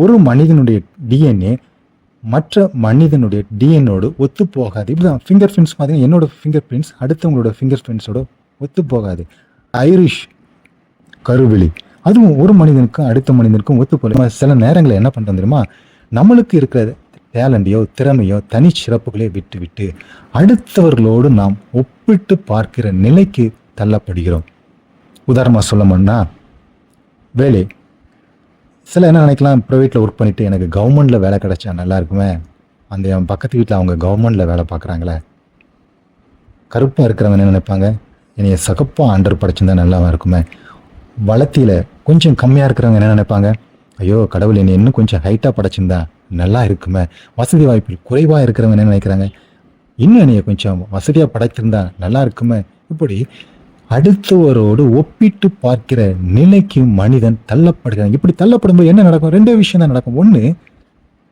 ஒரு மனிதனுடைய டிஎன்ஏ மற்ற மனிதனுடைய டிஎன்ஏயோடு ஒத்து போகாது. இப்படிதான் ஃபிங்கர் பிரிண்ட்ஸ் பார்த்தீங்கன்னா என்னோட ஃபிங்கர் பிரிண்ட்ஸ் அடுத்தவங்களோட ஃபிங்கர் பிரிண்ட்ஸோட ஒத்து போகாது. ஐரிஷ் கருவிழி அதுவும் ஒரு மனிதனுக்கும் அடுத்த மனிதனுக்கும் ஒத்து போகல. சில நேரங்களில் என்ன பண்ணுறோம் தெரியுமா, நம்மளுக்கு இருக்கிற டேலண்டையோ திறமையோ தனி சிறப்புகளே விட்டு விட்டு அடுத்தவர்களோடு நாம் ஒப்பிட்டு பார்க்கிற நிலைக்கு தள்ளப்படுகிறோம். உதாரணமாக சொல்லணும்னா வேலை, சில என்ன நினைக்கலாம், ப்ரைவேட்டில் ஒர்க் பண்ணிவிட்டு எனக்கு கவர்மெண்ட்டில் வேலை கிடைச்சா நல்லா இருக்குமே, அந்த என் பக்கத்து வீட்டில் அவங்க கவர்மெண்ட்டில் வேலை பார்க்குறாங்களே. கருப்பாக இருக்கிறவங்க என்ன நினைப்பாங்க, என்னைய சகப்பாக ஆண்டர் படைச்சிருந்தா நல்லா இருக்குமே. வளர்த்தியில் கொஞ்சம் கம்மியாக இருக்கிறவங்க என்ன நினைப்பாங்க, ஐயோ கடவுள் என்னை இன்னும் கொஞ்சம் ஹைட்டாக படைச்சிருந்தா நல்லா இருக்குமே. வசதி வாய்ப்பில் குறைவாக இருக்கிறவங்க என்ன நினைக்கிறாங்க, இன்னும் என்னைய கொஞ்சம் வசதியாக படைச்சிருந்தா நல்லா இருக்குமே. இப்படி அடுத்தவரோடு ஒப்பிட்டு பார்க்கிற நிலைக்கு மனிதன் தள்ளப்படுகிறான். இப்படி தள்ளப்படும்போது என்ன நடக்கும், ரெண்டே விஷயம் தான் நடக்கும். ஒன்று,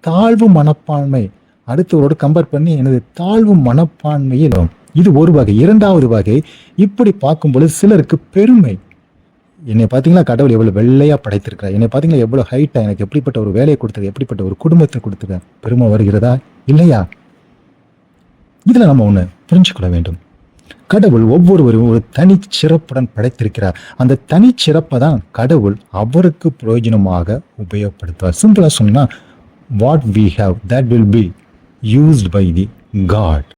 தாழ்வு மனப்பான்மை. அடுத்தவரோடு கம்பேர் பண்ணி எனது தாழ்வு மனப்பான்மையில் இது ஒரு வகை. இரண்டாவது வகை, இப்படி பார்க்கும்பொழுது சிலருக்கு பெருமை. என்னை பார்த்தீங்களா கடவுள் எவ்வளோ வெள்ளையாக படைத்திருக்கிறார், என்னை பார்த்தீங்களா எவ்வளோ ஹைட்டாக, எனக்கு எப்படிப்பட்ட ஒரு வேலையை கொடுத்துருக்க, எப்படிப்பட்ட ஒரு குடும்பத்தை கொடுத்துருக்க, பெருமை வருகிறதா இல்லையா? இதில் நம்ம ஒன்று புரிஞ்சுக்கொள்ள வேண்டும். கடவுள் ஒவ்வொருவரும் ஒரு தனி சிறப்புடன் படைத்திருக்கிறார். அந்த தனி சிறப்பை தான் கடவுள் அவருக்கு பிரயோஜனமாக உபயோகப்படுத்துவார். சிம்பிளாக சொன்னால், what we have that will be used by the God.